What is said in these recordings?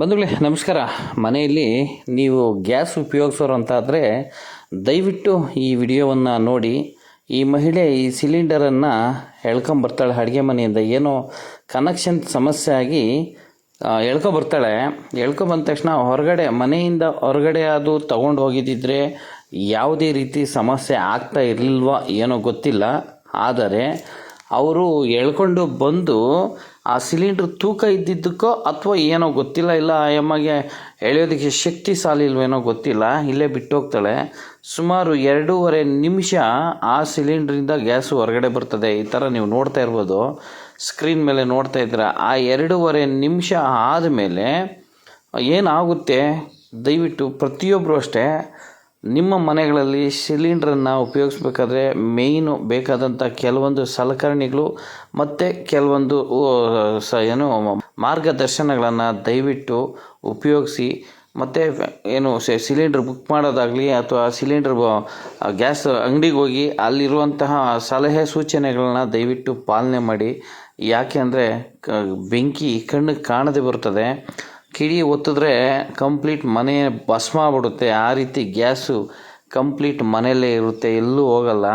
ಬಂಧುಗಳೇ ನಮಸ್ಕಾರ. ಮನೆಯಲ್ಲಿ ನೀವು ಗ್ಯಾಸ್ ಉಪಯೋಗಿಸೋರು ಅಂತಾದರೆ ದಯವಿಟ್ಟು ಈ ವಿಡಿಯೋವನ್ನು ನೋಡಿ. ಈ ಮಹಿಳೆ ಈ ಸಿಲಿಂಡರನ್ನು ಎಳ್ಕೊಂಬರ್ತಾಳೆ ಅಡುಗೆ ಮನೆಯಿಂದ. ಏನೋ ಕನೆಕ್ಷನ್ ಸಮಸ್ಯೆ ಆಗಿ ಎಳ್ಕೊಬರ್ತಾಳೆ. ಎಳ್ಕೊಬಂದ ತಕ್ಷಣ ಮನೆಯಿಂದ ಹೊರಗಡೆ ಅದು ತೊಗೊಂಡು ಹೋಗಿದ್ದಿದ್ರೆ ಯಾವುದೇ ರೀತಿ ಸಮಸ್ಯೆ ಆಗ್ತಾ ಇರಲಿಲ್ವ ಏನೋ ಗೊತ್ತಿಲ್ಲ. ಆದರೆ ಅವರು ಎಳ್ಕೊಂಡು ಬಂದು ಆ ಸಿಲಿಂಡ್ರ್ ತೂಕ ಇದ್ದಿದ್ದಕ್ಕೋ ಅಥವಾ ಏನೋ ಗೊತ್ತಿಲ್ಲ, ಇಲ್ಲ ಆ ಎಮ್ಮಗೆ ಎಳೆಯೋದಕ್ಕೆ ಶಕ್ತಿ ಸಾಲಿಲ್ವೇನೋ ಗೊತ್ತಿಲ್ಲ, ಇಲ್ಲೇ ಬಿಟ್ಟು ಹೋಗ್ತಾಳೆ. ಸುಮಾರು 2.5 ನಿಮಿಷ ಆ ಸಿಲಿಂಡ್ರಿಂದ ಗ್ಯಾಸು ಹೊರಗಡೆ ಬರ್ತದೆ. ಈ ಥರ ನೀವು ನೋಡ್ತಾ ಇರ್ಬೋದು, ಸ್ಕ್ರೀನ್ ಮೇಲೆ ನೋಡ್ತಾ ಇದ್ದೀರ. ಆ 2.5 ನಿಮಿಷ ಆದಮೇಲೆ ಏನಾಗುತ್ತೆ, ದಯವಿಟ್ಟು ಪ್ರತಿಯೊಬ್ಬರು ಅಷ್ಟೇ ನಿಮ್ಮ ಮನೆಗಳಲ್ಲಿ ಸಿಲಿಂಡ್ರನ್ನು ಉಪಯೋಗಿಸ್ಬೇಕಾದ್ರೆ ಮೇಯ್ನು ಬೇಕಾದಂಥ ಕೆಲವೊಂದು ಸಲಕರಣೆಗಳು ಮತ್ತು ಕೆಲವೊಂದು ಮಾರ್ಗದರ್ಶನಗಳನ್ನು ದಯವಿಟ್ಟು ಉಪಯೋಗಿಸಿ. ಮತ್ತು ಸಿಲಿಂಡ್ರ್ ಬುಕ್ ಮಾಡೋದಾಗಲಿ ಅಥವಾ ಸಿಲಿಂಡ್ರ್ ಗ್ಯಾಸ್ ಅಂಗಡಿಗೆ ಹೋಗಿ ಅಲ್ಲಿರುವಂತಹ ಸಲಹೆ ಸೂಚನೆಗಳನ್ನ ದಯವಿಟ್ಟು ಪಾಲನೆ ಮಾಡಿ. ಯಾಕೆ ಅಂದರೆ ಬೆಂಕಿ ಕಣ್ಣಿಗೆ ಕಾಣದೆ ಬರ್ತದೆ, ಕಿಡಿ ಒತ್ತಿದ್ರೆ ಕಂಪ್ಲೀಟ್ ಮನೆ ಭಸ್ಮ ಆಗ್ಬಿಡುತ್ತೆ. ಆ ರೀತಿ ಗ್ಯಾಸು ಕಂಪ್ಲೀಟ್ ಮನೆಯಲ್ಲೇ ಇರುತ್ತೆ, ಎಲ್ಲೂ ಹೋಗಲ್ಲ.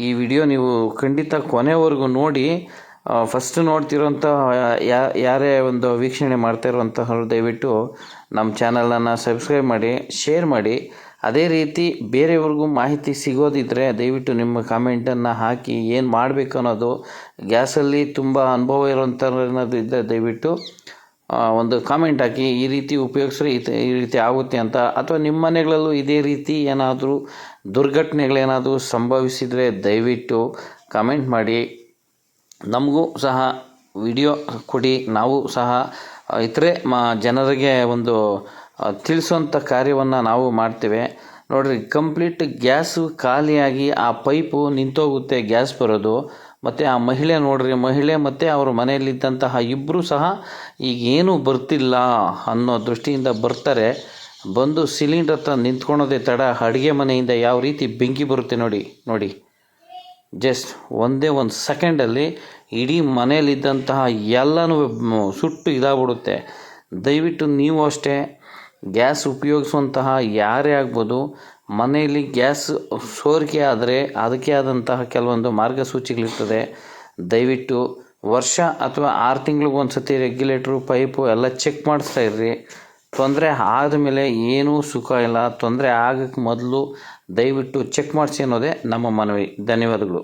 ಈ ವಿಡಿಯೋ ನೀವು ಖಂಡಿತ ಕೊನೆವರೆಗೂ ನೋಡಿ. ಫಸ್ಟ್ ನೋಡ್ತಿರೋಂಥ ಯಾರೇ ಒಂದು ವೀಕ್ಷಣೆ ಮಾಡ್ತಾ ಇರುವಂತಹವ್ರು ದಯವಿಟ್ಟು ನಮ್ಮ ಚಾನಲನ್ನು ಸಬ್ಸ್ಕ್ರೈಬ್ ಮಾಡಿ, ಶೇರ್ ಮಾಡಿ. ಅದೇ ರೀತಿ ಬೇರೆಯವ್ರಿಗೂ ಮಾಹಿತಿ ಸಿಗೋದಿದ್ದರೆ ದಯವಿಟ್ಟು ನಿಮ್ಮ ಕಾಮೆಂಟನ್ನು ಹಾಕಿ. ಏನು ಮಾಡಬೇಕು ಅನ್ನೋದು, ಗ್ಯಾಸಲ್ಲಿ ತುಂಬ ಅನುಭವ ಇರೋಂಥವ್ರು ಇದ್ದರೆ ದಯವಿಟ್ಟು ಒಂದು ಕಾಮೆಂಟ್ ಹಾಕಿ, ಈ ರೀತಿ ಉಪಯೋಗಿಸ್ರೆ ಈ ರೀತಿ ಆಗುತ್ತೆ ಅಂತ. ಅಥವಾ ನಿಮ್ಮ ಮನೆಗಳಲ್ಲೂ ಇದೇ ರೀತಿ ಏನಾದರೂ ದುರ್ಘಟನೆಗಳೇನಾದರೂ ಸಂಭವಿಸಿದರೆ ದಯವಿಟ್ಟು ಕಾಮೆಂಟ್ ಮಾಡಿ. ನಮಗೂ ಸಹ ವಿಡಿಯೋ ಕೊಡಿ, ನಾವು ಸಹ ಇತರೆ ಜನರಿಗೆ ಒಂದು ತಿಳಿಸೋಂಥ ಕಾರ್ಯವನ್ನು ನಾವು ಮಾಡ್ತೇವೆ. ನೋಡಿರಿ, ಕಂಪ್ಲೀಟ್ ಗ್ಯಾಸು ಖಾಲಿಯಾಗಿ ಆ ಪೈಪು ನಿಂತೋಗುತ್ತೆ ಗ್ಯಾಸ್ ಬರೋದು. ಮತ್ತು ಆ ಮಹಿಳೆ ನೋಡಿರಿ, ಮಹಿಳೆ ಮತ್ತು ಅವ್ರ ಮನೆಯಲ್ಲಿದ್ದಂತಹ ಇಬ್ಬರು ಸಹ ಈಗೇನೂ ಬರ್ತಿಲ್ಲ ಅನ್ನೋ ದೃಷ್ಟಿಯಿಂದ ಬರ್ತಾರೆ. ಬಂದು ಸಿಲಿಂಡರ್ ಹತ್ರ ನಿಂತ್ಕೊಳೋದೇ ತಡ ಅಡುಗೆ ಮನೆಯಿಂದ ಯಾವ ರೀತಿ ಬೆಂಕಿ ಬರುತ್ತೆ ನೋಡಿ. ಜಸ್ಟ್ ಒಂದೇ ಒಂದು ಸೆಕೆಂಡಲ್ಲಿ ಇಡೀ ಮನೆಯಲ್ಲಿದ್ದಂತಹ ಎಲ್ಲನೂ ಸುಟ್ಟು ಇದಾಗ್ಬಿಡುತ್ತೆ. ದಯವಿಟ್ಟು ನೀವು ಅಷ್ಟೇ ಗ್ಯಾಸ್ ಉಪಯೋಗಿಸುವಂತಹ ಯಾರೇ ಆಗ್ಬೋದು, ಮನೆಯಲ್ಲಿ ಗ್ಯಾಸ್ ಸೋರಿಕೆ ಆದರೆ ಅದಕ್ಕೆ ಆದಂತಹ ಕೆಲವೊಂದು ಮಾರ್ಗಸೂಚಿಗಳಿರ್ತದೆ. ದಯವಿಟ್ಟು ವರ್ಷ ಅಥವಾ 6 ತಿಂಗಳಿಗೆ ಒಂದು ಸತಿ ರೆಗ್ಯುಲೇಟ್ರು ಪೈಪು ಎಲ್ಲ ಚೆಕ್ ಮಾಡಿಸ್ತಾ ಇರ್ರಿ. ತೊಂದರೆ ಆದಮೇಲೆ ಏನೂ ಸುಖ ಇಲ್ಲ. ತೊಂದರೆ ಆಗೋಕ್ಕೆ ಮೊದಲು ದಯವಿಟ್ಟು ಚೆಕ್ ಮಾಡಿಸಿ ಅನ್ನೋದೇ ನಮ್ಮ ಮನವಿ. ಧನ್ಯವಾದಗಳು.